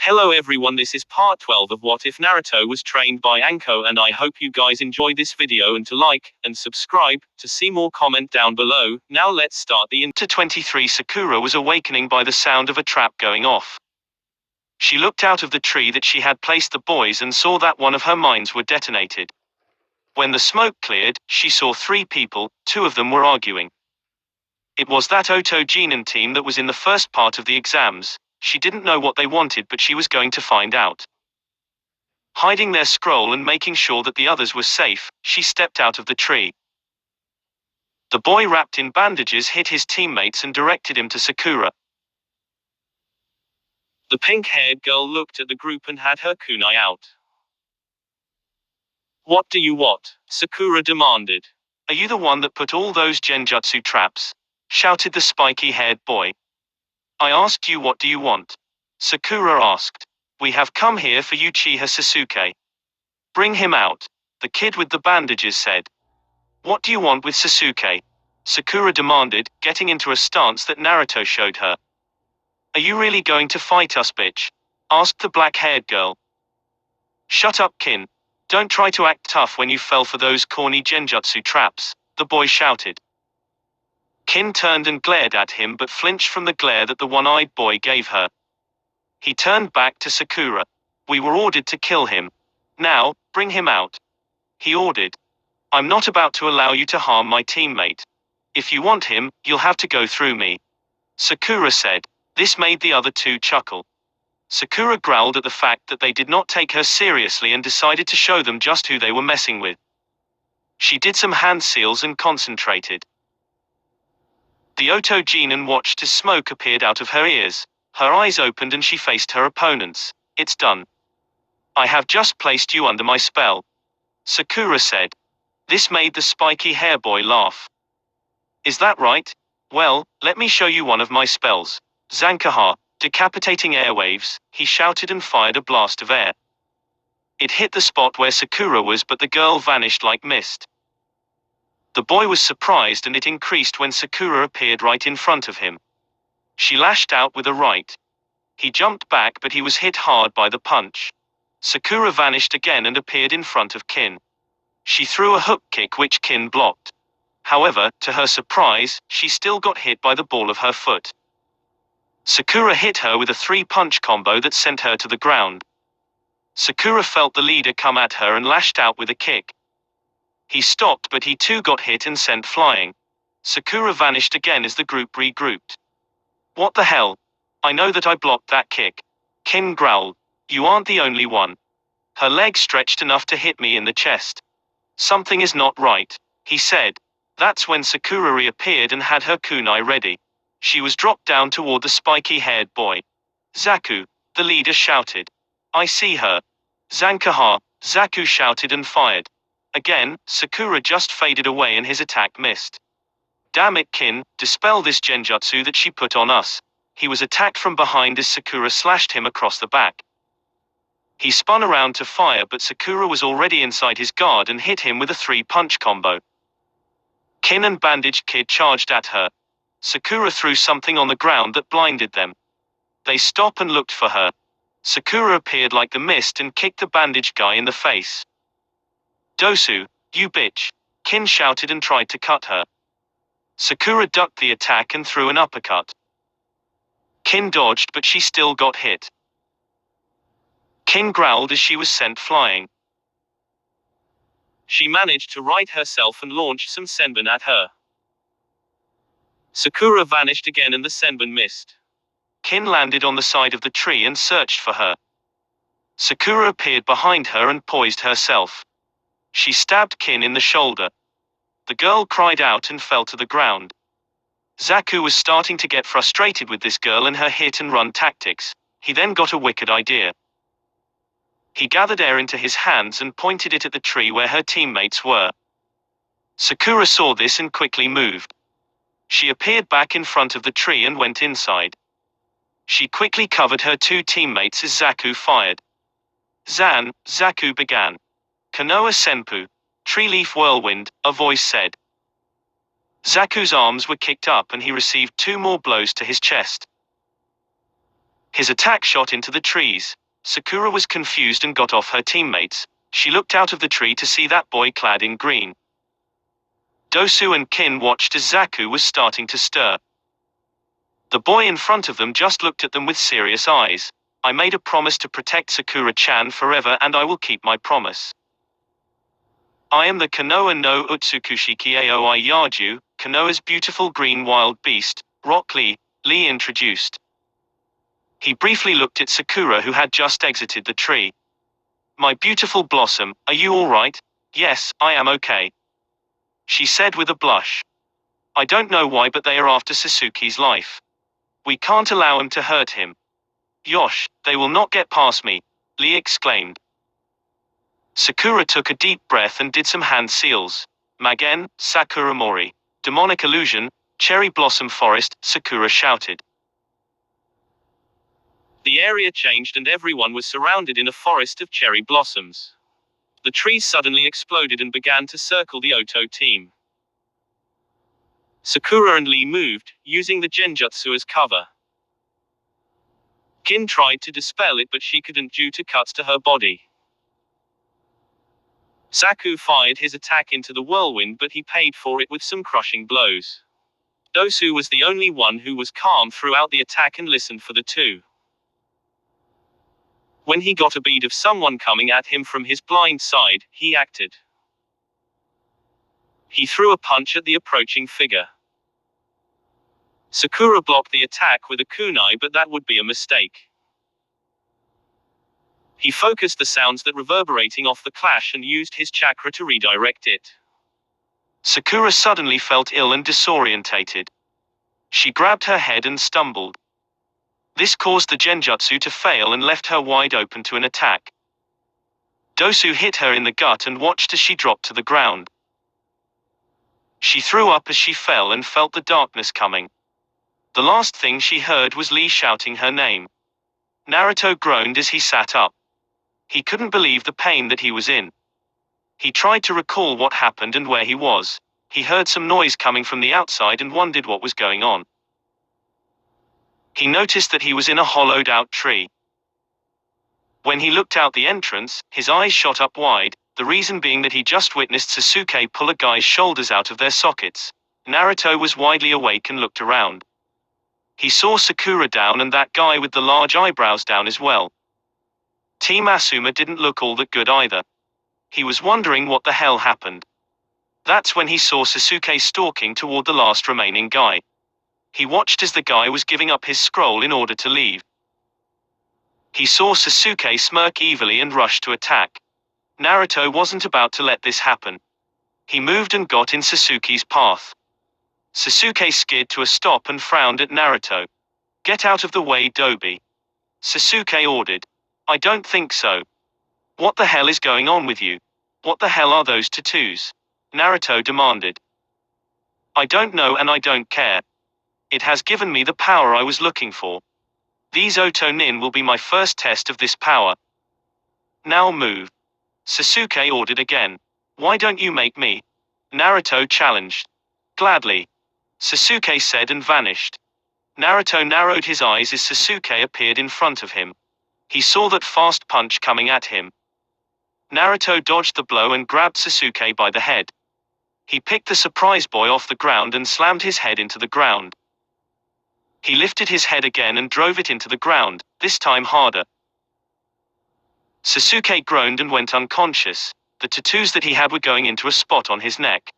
Hello everyone, this is part 12 of What If Naruto Was Trained by Anko, and I hope you guys enjoyed this video and to like and subscribe to see more, comment down below. Now let's start the into 23. Sakura was awakening by the sound of a trap going off. She looked out of the tree that she had placed the boys and saw that one of her mines were detonated. When the smoke cleared, she saw three people, two of them were arguing. It was that Oto-Genin team that was in the first part of the exams. She didn't know what they wanted, but she was going to find out. Hiding their scroll and making sure that the others were safe, she stepped out of the tree. The boy wrapped in bandages hit his teammates and directed him to Sakura. The pink-haired girl looked at the group and had her kunai out. "What do you want?" Sakura demanded. "Are you the one that put all those genjutsu traps?" shouted the spiky-haired boy. "I asked you what do you want?" Sakura asked. "We have come here for Uchiha Sasuke." "Bring him out," the kid with the bandages said. "What do you want with Sasuke?" Sakura demanded, getting into a stance that Naruto showed her. "Are you really going to fight us, bitch?" asked the black-haired girl. "Shut up, Kin. Don't try to act tough when you fell for those corny genjutsu traps," the boy shouted. Kin turned and glared at him but flinched from the glare that the one-eyed boy gave her. He turned back to Sakura. "We were ordered to kill him. Now, bring him out," he ordered. "I'm not about to allow you to harm my teammate. If you want him, you'll have to go through me," Sakura said. This made the other two chuckle. Sakura growled at the fact that they did not take her seriously and decided to show them just who they were messing with. She did some hand seals and concentrated. The Oto-Genin watched as smoke appeared out of her ears. Her eyes opened and she faced her opponents. "It's done. I have just placed you under my spell," Sakura said. This made the spiky hair boy laugh. "Is that right? Well, let me show you one of my spells. Zankaha, decapitating airwaves," he shouted and fired a blast of air. It hit the spot where Sakura was, but the girl vanished like mist. The boy was surprised, and it increased when Sakura appeared right in front of him. She lashed out with a right. He jumped back, but he was hit hard by the punch. Sakura vanished again and appeared in front of Kin. She threw a hook kick which Kin blocked. However, to her surprise, she still got hit by the ball of her foot. Sakura hit her with a three-punch combo that sent her to the ground. Sakura felt the leader come at her and lashed out with a kick. He stopped, but he too got hit and sent flying. Sakura vanished again as the group regrouped. "What the hell? I know that I blocked that kick," Kin growled. "You aren't the only one. Her leg stretched enough to hit me in the chest. Something is not right," he said. That's when Sakura reappeared and had her kunai ready. She was dropped down toward the spiky-haired boy. "Zaku," the leader shouted. "I see her." "Zankaha," Zaku shouted and fired. Again, Sakura just faded away and his attack missed. "Damn it, Kin, dispel this genjutsu that she put on us." He was attacked from behind as Sakura slashed him across the back. He spun around to fire, but Sakura was already inside his guard and hit him with a three-punch combo. Kin and Bandaged Kid charged at her. Sakura threw something on the ground that blinded them. They stopped and looked for her. Sakura appeared like the mist and kicked the bandaged guy in the face. "Dosu, you bitch," Kin shouted and tried to cut her. Sakura ducked the attack and threw an uppercut. Kin dodged, but she still got hit. Kin growled as she was sent flying. She managed to right herself and launched some senbon at her. Sakura vanished again and the senbon missed. Kin landed on the side of the tree and searched for her. Sakura appeared behind her and poised herself. She stabbed Kin in the shoulder. The girl cried out and fell to the ground. Zaku was starting to get frustrated with this girl and her hit-and-run tactics. He then got a wicked idea. He gathered air into his hands and pointed it at the tree where her teammates were. Sakura saw this and quickly moved. She appeared back in front of the tree and went inside. She quickly covered her two teammates as Zaku fired. Zaku began. "Konoha Senpu, Tree Leaf Whirlwind," a voice said. Zaku's arms were kicked up and he received two more blows to his chest. His attack shot into the trees. Sakura was confused and got off her teammates. She looked out of the tree to see that boy clad in green. Dosu and Kin watched as Zaku was starting to stir. The boy in front of them just looked at them with serious eyes. I made a promise to protect Sakura-chan forever and I will keep my promise. I am the Konoha no Utsukushiki Aoi Yaju, Konoha's beautiful green wild beast, Rock Lee, Lee introduced. He briefly looked at Sakura who had just exited the tree. My beautiful blossom, are you all right? Yes, I am okay. She said with a blush. I don't know why but they are after Sasuke's life. We can't allow him to hurt him. Yosh, they will not get past me, Lee exclaimed. Sakura took a deep breath and did some hand seals. Magen, Sakura Mori. Demonic illusion, cherry blossom forest, Sakura shouted. The area changed and everyone was surrounded in a forest of cherry blossoms. The trees suddenly exploded and began to circle the Oto team. Sakura and Lee moved, using the genjutsu as cover. Kin tried to dispel it but she couldn't due to cuts to her body. Zaku fired his attack into the whirlwind but he paid for it with some crushing blows. Dosu was the only one who was calm throughout the attack and listened for the two. When he got a bead of someone coming at him from his blind side, he acted. He threw a punch at the approaching figure. Sakura blocked the attack with a kunai but that would be a mistake. He focused the sounds that reverberating off the clash and used his chakra to redirect it. Sakura suddenly felt ill and disorientated. She grabbed her head and stumbled. This caused the genjutsu to fail and left her wide open to an attack. Dosu hit her in the gut and watched as she dropped to the ground. She threw up as she fell and felt the darkness coming. The last thing she heard was Lee shouting her name. Naruto groaned as he sat up. He couldn't believe the pain that he was in. He tried to recall what happened and where he was. He heard some noise coming from the outside and wondered what was going on. He noticed that he was in a hollowed-out tree. When he looked out the entrance, his eyes shot up wide, the reason being that he just witnessed Sasuke pull a guy's shoulders out of their sockets. Naruto was widely awake and looked around. He saw Sakura down and that guy with the large eyebrows down as well. Team Asuma didn't look all that good either. He was wondering what the hell happened. That's when he saw Sasuke stalking toward the last remaining guy. He watched as the guy was giving up his scroll in order to leave. He saw Sasuke smirk evilly and rush to attack. Naruto wasn't about to let this happen. He moved and got in Sasuke's path. Sasuke skid to a stop and frowned at Naruto. Get out of the way, Dobi. Sasuke ordered. I don't think so. What the hell is going on with you? What the hell are those tattoos? Naruto demanded. I don't know and I don't care. It has given me the power I was looking for. These Oto Nin will be my first test of this power. Now move. Sasuke ordered again. Why don't you make me? Naruto challenged. Gladly. Sasuke said and vanished. Naruto narrowed his eyes as Sasuke appeared in front of him. He saw that fast punch coming at him. Naruto dodged the blow and grabbed Sasuke by the head. He picked the surprise boy off the ground and slammed his head into the ground. He lifted his head again and drove it into the ground, this time harder. Sasuke groaned and went unconscious. The tattoos that he had were going into a spot on his neck.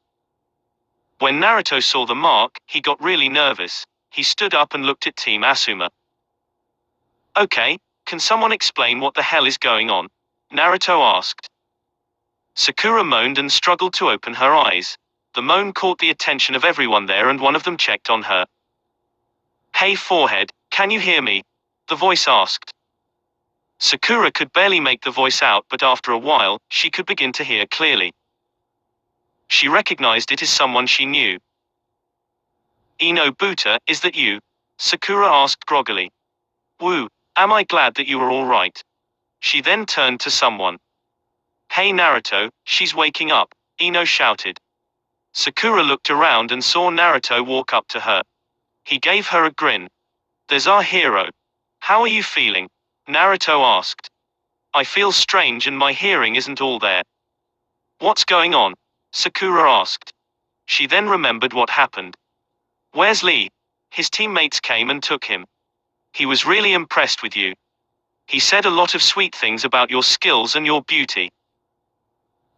When Naruto saw the mark, he got really nervous. He stood up and looked at Team Asuma. Okay, can someone explain what the hell is going on? Naruto asked. Sakura moaned and struggled to open her eyes. The moan caught the attention of everyone there and one of them checked on her. Hey forehead, can you hear me? The voice asked. Sakura could barely make the voice out but after a while, she could begin to hear clearly. She recognized it as someone she knew. Ino Buta, is that you? Sakura asked groggily. Woo, am I glad that you are all right? She then turned to someone. Hey Naruto, she's waking up, Ino shouted. Sakura looked around and saw Naruto walk up to her. He gave her a grin. There's our hero. How are you feeling? Naruto asked. I feel strange and my hearing isn't all there. What's going on? Sakura asked. She then remembered what happened. Where's Lee? His teammates came and took him. He was really impressed with you. He said a lot of sweet things about your skills and your beauty.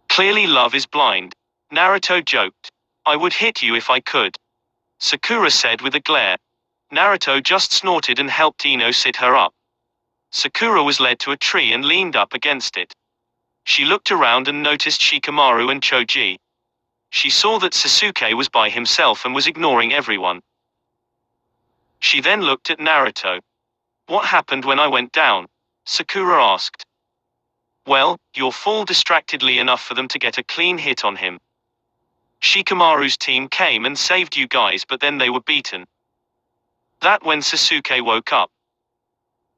Clearly love is blind. Naruto joked. I would hit you if I could. Sakura said with a glare. Naruto just snorted and helped Ino sit her up. Sakura was led to a tree and leaned up against it. She looked around and noticed Shikamaru and Choji. She saw that Sasuke was by himself and was ignoring everyone. She then looked at Naruto. What happened when I went down? Sakura asked. Well, your fall distractedly enough for them to get a clean hit on him. Shikamaru's team came and saved you guys, but then they were beaten. That when Sasuke woke up.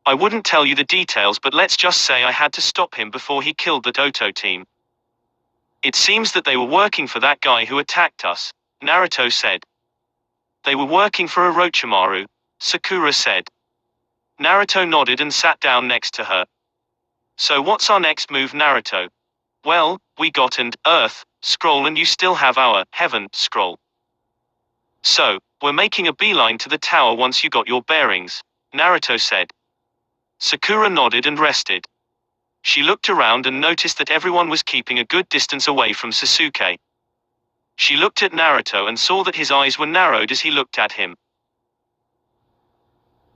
I wouldn't tell you the details, but let's just say I had to stop him before he killed that Oto team. It seems that they were working for that guy who attacked us, Naruto said. They were working for Orochimaru, Sakura said. Naruto nodded and sat down next to her. So what's our next move, Naruto? Well, we got an Earth scroll and you still have our Heaven scroll. So, we're making a beeline to the tower once you got your bearings, Naruto said. Sakura nodded and rested. She looked around and noticed that everyone was keeping a good distance away from Sasuke. She looked at Naruto and saw that his eyes were narrowed as he looked at him.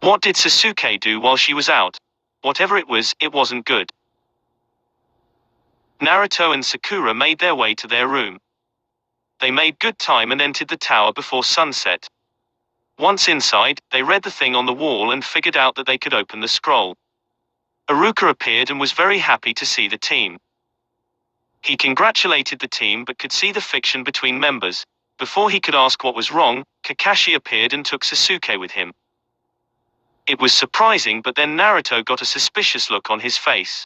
What did Sasuke do while she was out? Whatever it wasn't good. Naruto and Sakura made their way to their room. They made good time and entered the tower before sunset. Once inside, they read the thing on the wall and figured out that they could open the scroll. Iruka appeared and was very happy to see the team. He congratulated the team but could see the friction between members. Before he could ask what was wrong, Kakashi appeared and took Sasuke with him. It was surprising, but then Naruto got a suspicious look on his face.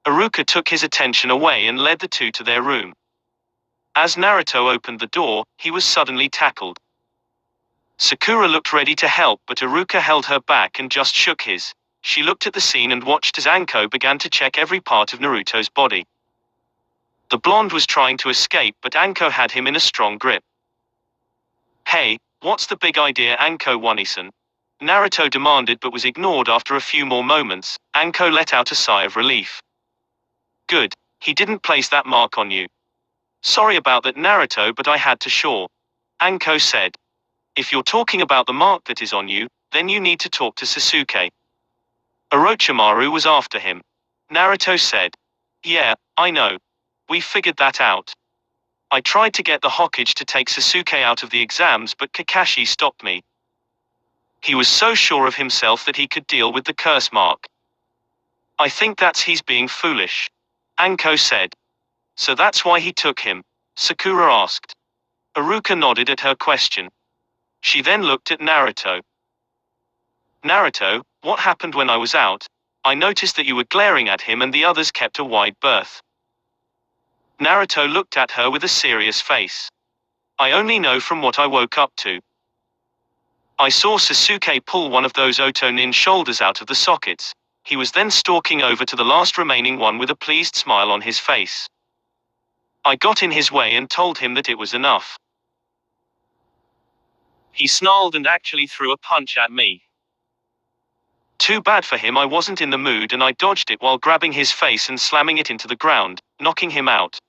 Iruka took his attention away and led the two to their room. As Naruto opened the door, he was suddenly tackled. Sakura looked ready to help, but Iruka held her back and just shook his. She looked at the scene and watched as Anko began to check every part of Naruto's body. The blonde was trying to escape, but Anko had him in a strong grip. Hey, what's the big idea, Anko One-san? Naruto demanded but was ignored. After a few more moments, Anko let out a sigh of relief. Good, he didn't place that mark on you. Sorry about that, Naruto, but I had to sure. Anko said. If you're talking about the mark that is on you, then you need to talk to Sasuke. Orochimaru was after him. Naruto said. Yeah, I know. We figured that out. I tried to get the Hokage to take Sasuke out of the exams, but Kakashi stopped me. He was so sure of himself that he could deal with the curse mark. I think he's being foolish. Anko said. So that's why he took him? Sakura asked. Iruka nodded at her question. She then looked at Naruto. Naruto, what happened when I was out? I noticed that you were glaring at him and the others kept a wide berth. Naruto looked at her with a serious face. I only know from what I woke up to. I saw Sasuke pull one of those Oto-nin shoulders out of the sockets. He was then stalking over to the last remaining one with a pleased smile on his face. I got in his way and told him that it was enough. He snarled and actually threw a punch at me. Too bad for him, I wasn't in the mood and I dodged it while grabbing his face and slamming it into the ground, knocking him out.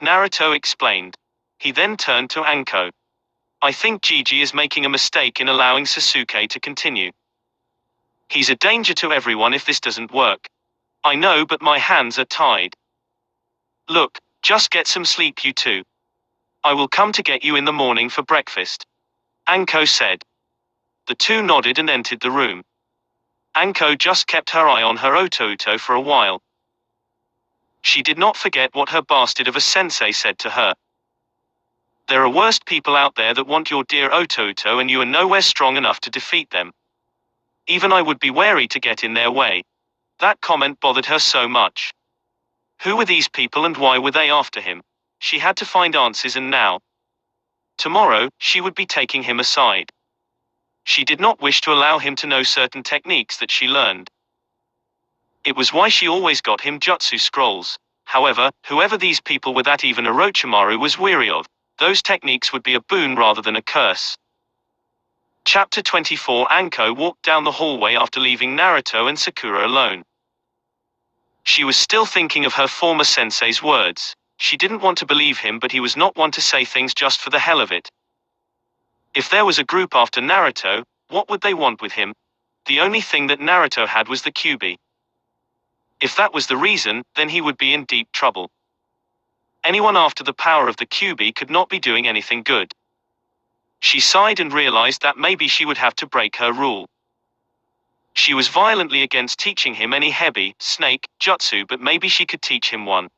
Naruto explained. He then turned to Anko. I think Gigi is making a mistake in allowing Sasuke to continue. He's a danger to everyone if this doesn't work. I know, but my hands are tied. Look, just get some sleep, you two. I will come to get you in the morning for breakfast. Anko said. The two nodded and entered the room. Anko just kept her eye on her Oto for a while. She did not forget what her bastard of a sensei said to her. There are worse people out there that want your dear Oto and you are nowhere strong enough to defeat them. Even I would be wary to get in their way. That comment bothered her so much. Who were these people and why were they after him? She had to find answers, and now. Tomorrow, she would be taking him aside. She did not wish to allow him to know certain techniques that she learned. It was why she always got him jutsu scrolls. However, whoever these people were that even Orochimaru was weary of, those techniques would be a boon rather than a curse. Chapter 24. Anko walked down the hallway after leaving Naruto and Sakura alone. She was still thinking of her former sensei's words. She didn't want to believe him, but he was not one to say things just for the hell of it. If there was a group after Naruto, what would they want with him? The only thing that Naruto had was the Kyuubi. If that was the reason, then he would be in deep trouble. Anyone after the power of the Kyuubi could not be doing anything good. She sighed and realized that maybe she would have to break her rule. She was violently against teaching him any hebi, snake, jutsu, but maybe she could teach him one.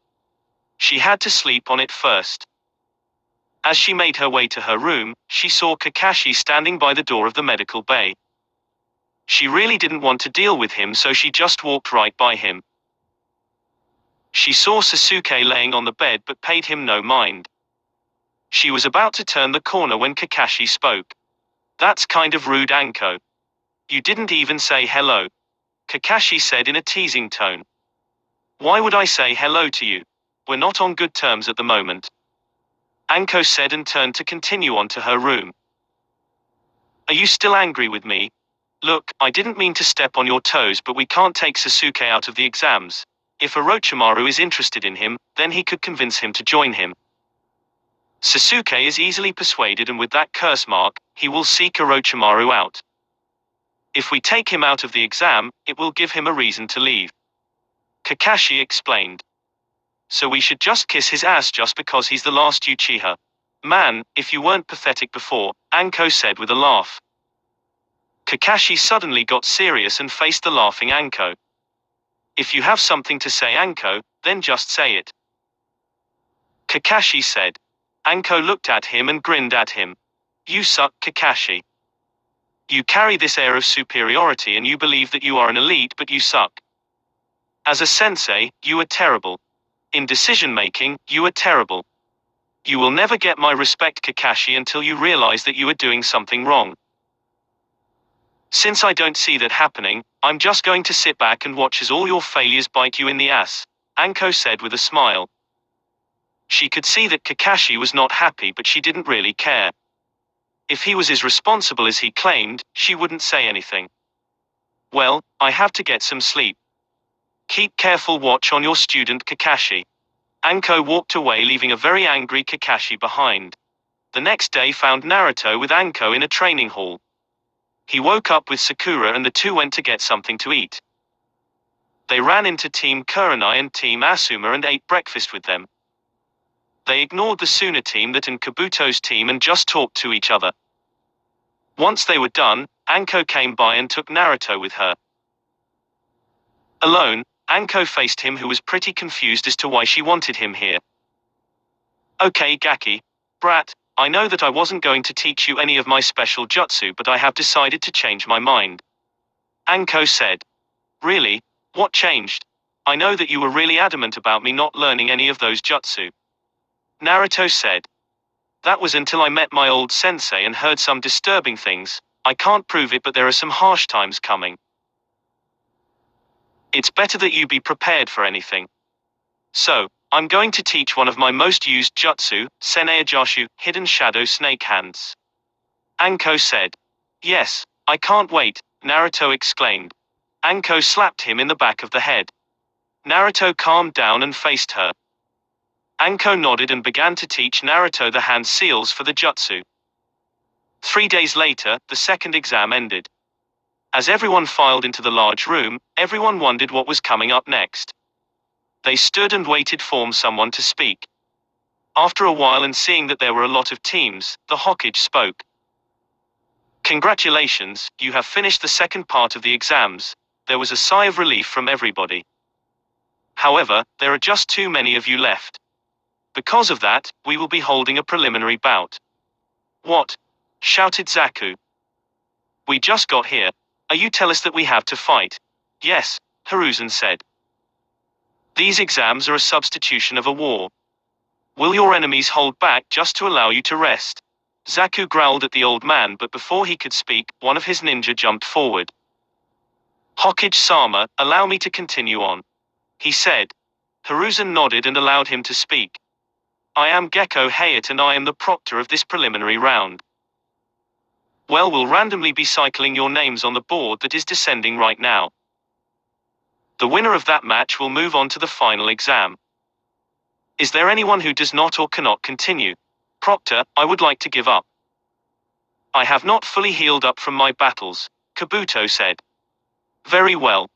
She had to sleep on it first. As she made her way to her room, she saw Kakashi standing by the door of the medical bay. She really didn't want to deal with him, so she just walked right by him. She saw Sasuke laying on the bed but paid him no mind. She was about to turn the corner when Kakashi spoke. "That's kind of rude, Anko. You didn't even say hello," Kakashi said in a teasing tone. "Why would I say hello to you? We're not on good terms at the moment," Anko said and turned to continue on to her room. "Are you still angry with me? Look, I didn't mean to step on your toes, but we can't take Sasuke out of the exams. If Orochimaru is interested in him, then he could convince him to join him. Sasuke is easily persuaded, and with that curse mark, he will seek Orochimaru out. If we take him out of the exam, it will give him a reason to leave," Kakashi explained. "So we should just kiss his ass just because he's the last Uchiha. Man, if you weren't pathetic before," Anko said with a laugh. Kakashi suddenly got serious and faced the laughing Anko. "If you have something to say, Anko, then just say it," Kakashi said. Anko looked at him and grinned at him. "You suck, Kakashi. You carry this air of superiority and you believe that you are an elite, but you suck. As a sensei, you are terrible. In decision-making, you are terrible. You will never get my respect, Kakashi, until you realize that you are doing something wrong. Since I don't see that happening, I'm just going to sit back and watch as all your failures bite you in the ass," Anko said with a smile. She could see that Kakashi was not happy, but she didn't really care. If he was as responsible as he claimed, she wouldn't say anything. "Well, I have to get some sleep. Keep careful watch on your student, Kakashi." Anko walked away, leaving a very angry Kakashi behind. The next day found Naruto with Anko in a training hall. He woke up with Sakura and the two went to get something to eat. They ran into Team Kurenai and Team Asuma and ate breakfast with them. They ignored the Suna team that and Kabuto's team and just talked to each other. Once they were done, Anko came by and took Naruto with her. Alone, Anko faced him, who was pretty confused as to why she wanted him here. "Okay, Gaki, brat, I know that I wasn't going to teach you any of my special jutsu, but I have decided to change my mind," Anko said. "Really? What changed? I know that you were really adamant about me not learning any of those jutsu," Naruto said. "That was until I met my old sensei and heard some disturbing things. I can't prove it, but there are some harsh times coming. It's better that you be prepared for anything. So, I'm going to teach one of my most used jutsu, Seneijashu, Hidden Shadow Snake Hands," Anko said. "Yes, I can't wait," Naruto exclaimed. Anko slapped him in the back of the head. Naruto calmed down and faced her. Anko nodded and began to teach Naruto the hand seals for the jutsu. 3 days later, the second exam ended. As everyone filed into the large room, everyone wondered what was coming up next. They stood and waited for someone to speak. After a while, and seeing that there were a lot of teams, the Hokage spoke. "Congratulations, you have finished the second part of the exams." There was a sigh of relief from everybody. "However, there are just too many of you left. Because of that, we will be holding a preliminary bout." "What?" shouted Zaku. "We just got here. Are you tell us that we have to fight?" "Yes," Hiruzen said. "These exams are a substitution of a war. Will your enemies hold back just to allow you to rest?" Zaku growled at the old man, but before he could speak, one of his ninja jumped forward. Hokage-sama, allow me to continue on, he said. Hiruzen nodded and allowed him to speak. I am Gecko Hayate and I am the proctor of this preliminary round. Well, we'll randomly be cycling your names on the board that is descending right now. The winner of that match will move on to the final exam. Is there anyone who does not or cannot continue? Proctor, I would like to give up. I have not fully healed up from my battles, Kabuto said. Very well.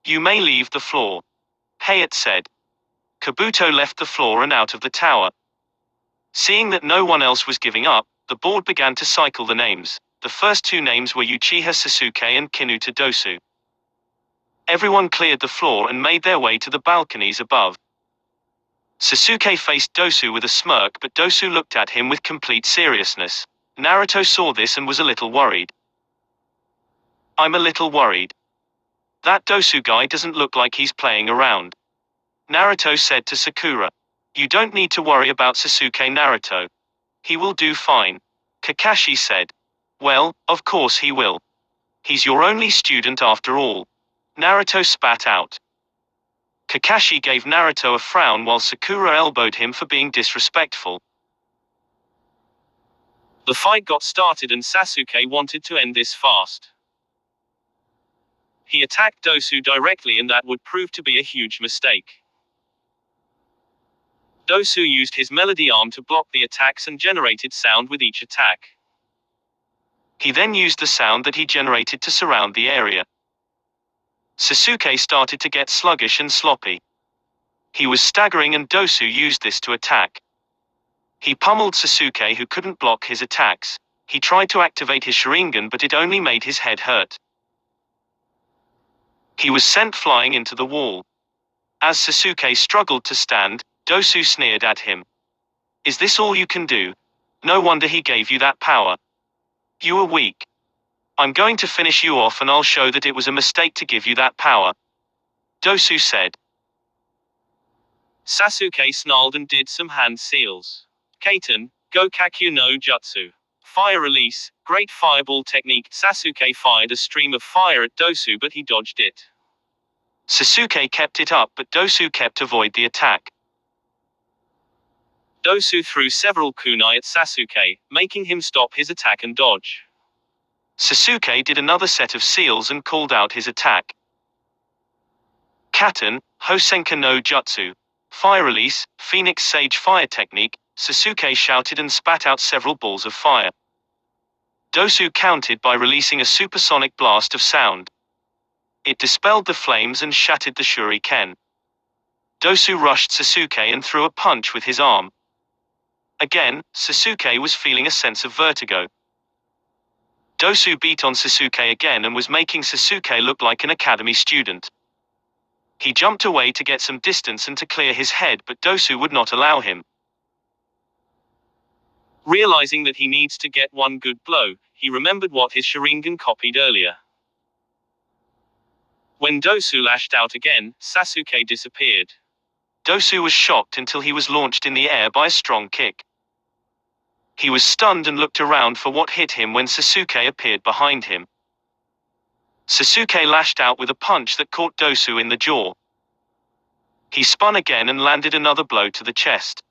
You may leave the floor, Hayate said. Kabuto left the floor and out of the tower. Seeing that no one else was giving up, the board began to cycle the names. The first two names were Uchiha Sasuke and Kinuta Dosu. Everyone cleared the floor and made their way to the balconies above. Sasuke faced Dosu with a smirk, but Dosu looked at him with complete seriousness. Naruto saw this and was a little worried. I'm a little worried. That Dosu guy doesn't look like he's playing around, Naruto said to Sakura. You don't need to worry about Sasuke, Naruto. He will do fine, Kakashi said. Well, of course he will. He's your only student after all, Naruto spat out. Kakashi gave Naruto a frown while Sakura elbowed him for being disrespectful. The fight got started and Sasuke wanted to end this fast. He attacked Dosu directly and that would prove to be a huge mistake. Dosu used his melody arm to block the attacks and generated sound with each attack. He then used the sound that he generated to surround the area. Sasuke started to get sluggish and sloppy. He was staggering and Dosu used this to attack. He pummeled Sasuke, who couldn't block his attacks. He tried to activate his Sharingan, but it only made his head hurt. He was sent flying into the wall. As Sasuke struggled to stand, Dosu sneered at him. Is this all you can do? No wonder he gave you that power. You are weak. I'm going to finish you off and I'll show that it was a mistake to give you that power, Dosu said. Sasuke snarled and did some hand seals. Kaiten, Gokakyu no Jutsu. Fire release, great fireball technique. Sasuke fired a stream of fire at Dosu, but he dodged it. Sasuke kept it up, but Dosu kept avoid the attack. Dosu threw several kunai at Sasuke, making him stop his attack and dodge. Sasuke did another set of seals and called out his attack. Katen, Hosenka no Jutsu. Fire release, Phoenix Sage fire technique. Sasuke shouted and spat out several balls of fire. Dosu countered by releasing a supersonic blast of sound. It dispelled the flames and shattered the shuriken. Dosu rushed Sasuke and threw a punch with his arm. Again, Sasuke was feeling a sense of vertigo. Dosu beat on Sasuke again and was making Sasuke look like an academy student. He jumped away to get some distance and to clear his head, but Dosu would not allow him. Realizing that he needs to get one good blow, he remembered what his Sharingan copied earlier. When Dosu lashed out again, Sasuke disappeared. Dosu was shocked until he was launched in the air by a strong kick. He was stunned and looked around for what hit him when Sasuke appeared behind him. Sasuke lashed out with a punch that caught Dosu in the jaw. He spun again and landed another blow to the chest.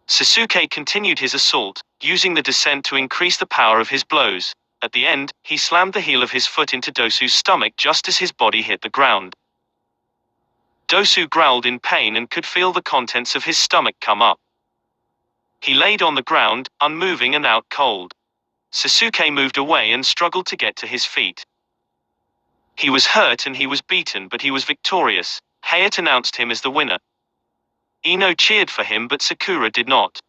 Sasuke continued his assault, using the descent to increase the power of his blows. At the end, he slammed the heel of his foot into Dosu's stomach just as his body hit the ground. Dosu growled in pain and could feel the contents of his stomach come up. He laid on the ground, unmoving and out cold. Sasuke moved away and struggled to get to his feet. He was hurt and he was beaten, but he was victorious. Hayate announced him as the winner. Ino cheered for him, but Sakura did not.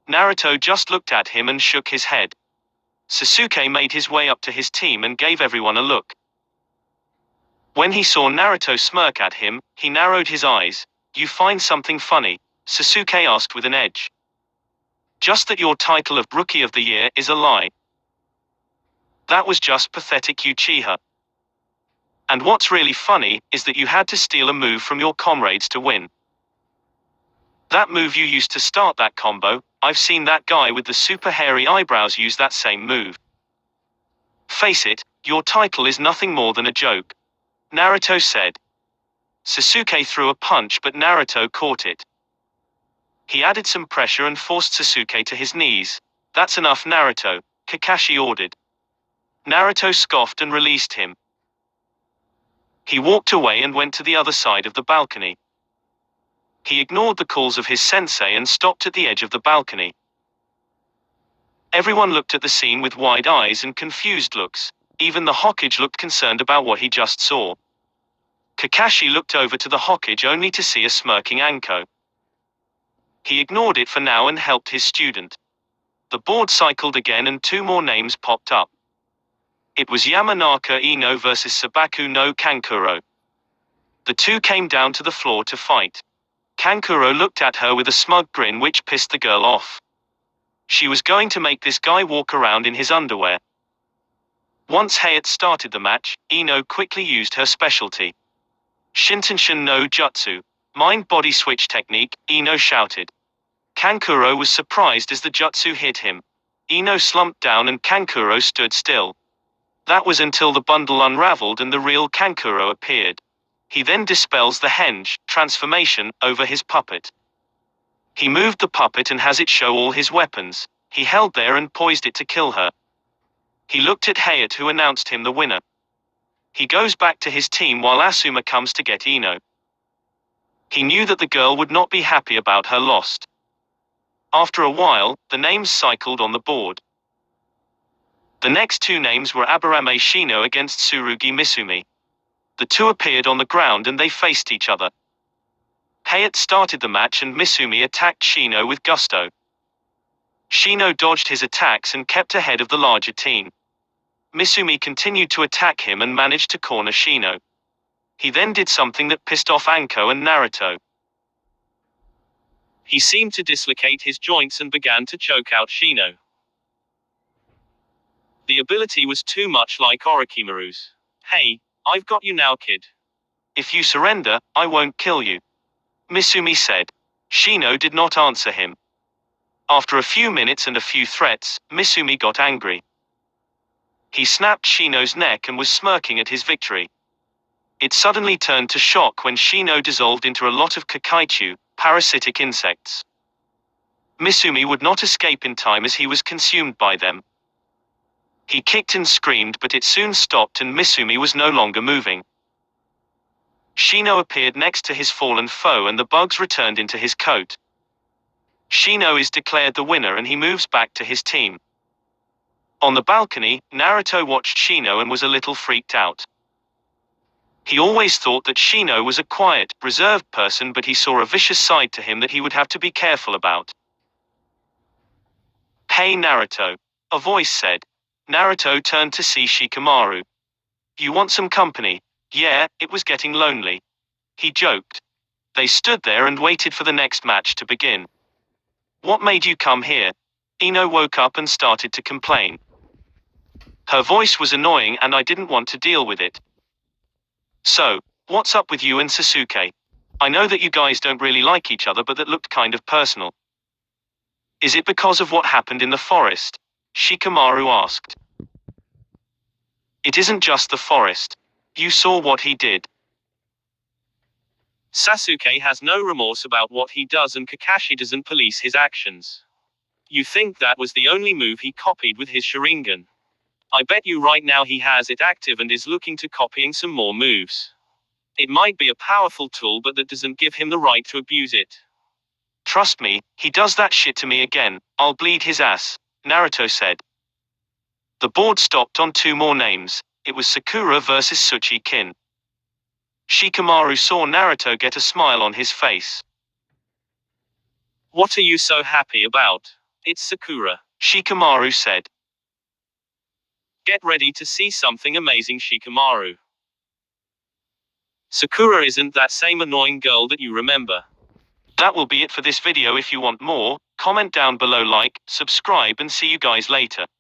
Naruto just looked at him and shook his head. Sasuke made his way up to his team and gave everyone a look. When he saw Naruto smirk at him, he narrowed his eyes. You find something funny? Sasuke asked with an edge. Just that your title of Rookie of the Year is a lie. That was just pathetic, Uchiha. And what's really funny is that you had to steal a move from your comrades to win. That move you used to start that combo, I've seen that guy with the super hairy eyebrows use that same move. Face it, your title is nothing more than a joke, Naruto said. Sasuke threw a punch but Naruto caught it. He added some pressure and forced Sasuke to his knees. That's enough, Naruto, Kakashi ordered. Naruto scoffed and released him. He walked away and went to the other side of the balcony. He ignored the calls of his sensei and stopped at the edge of the balcony. Everyone looked at the scene with wide eyes and confused looks. Even the Hokage looked concerned about what he just saw. Kakashi looked over to the Hokage only to see a smirking Anko. He ignored it for now and helped his student. The board cycled again and 2 more names popped up. It was Yamanaka Ino versus Sabaku no Kankuro. The two came down to the floor to fight. Kankuro looked at her with a smug grin which pissed the girl off. She was going to make this guy walk around in his underwear. Once Hayate started the match, Ino quickly used her specialty. Shintenshin no Jutsu, mind-body switch technique, Ino shouted. Kankuro was surprised as the jutsu hit him. Ino slumped down and Kankuro stood still. That was until the bundle unraveled and the real Kankuro appeared. He then dispels the henge, transformation, over his puppet. He moved the puppet and has it show all his weapons. He held there and poised it to kill her. He looked at Hayate who announced him the winner. He goes back to his team while Asuma comes to get Ino. He knew that the girl would not be happy about her loss. After a while, the names cycled on the board. The next 2 names were Aburame Shino against Tsurugi Misumi. The two appeared on the ground and they faced each other. Hayate started the match and Misumi attacked Shino with gusto. Shino dodged his attacks and kept ahead of the larger team. Misumi continued to attack him and managed to corner Shino. He then did something that pissed off Anko and Naruto. He seemed to dislocate his joints and began to choke out Shino. The ability was too much like Orochimaru's. Hey, I've got you now, kid. If you surrender, I won't kill you, Misumi said. Shino did not answer him. After a few minutes and a few threats, Misumi got angry. He snapped Shino's neck and was smirking at his victory. It suddenly turned to shock when Shino dissolved into a lot of Kakaichu, parasitic insects. Misumi would not escape in time as he was consumed by them. He kicked and screamed but it soon stopped and Misumi was no longer moving. Shino appeared next to his fallen foe and the bugs returned into his coat. Shino is declared the winner and he moves back to his team. On the balcony, Naruto watched Shino and was a little freaked out. He always thought that Shino was a quiet, reserved person but he saw a vicious side to him that he would have to be careful about. Hey Naruto, a voice said. Naruto turned to see Shikamaru. You want some company? Yeah, it was getting lonely, he joked. They stood there and waited for the next match to begin. What made you come here? Ino woke up and started to complain. Her voice was annoying and I didn't want to deal with it. So, what's up with you and Sasuke? I know that you guys don't really like each other but that looked kind of personal. Is it because of what happened in the forest? Shikamaru asked. It isn't just the forest. You saw what he did. Sasuke has no remorse about what he does and Kakashi doesn't police his actions. You think that was the only move he copied with his Sharingan? I bet you right now he has it active and is looking to copying some more moves. It might be a powerful tool but that doesn't give him the right to abuse it. Trust me, he does that shit to me again, I'll bleed his ass, Naruto said. The board stopped on 2 more names. It was Sakura versus Tsuchi-kin. Shikamaru saw Naruto get a smile on his face. What are you so happy about? It's Sakura, Shikamaru said. Get ready to see something amazing, Shikamaru. Sakura isn't that same annoying girl that you remember. That will be it for this video. If you want more, comment down below, like, subscribe and see you guys later.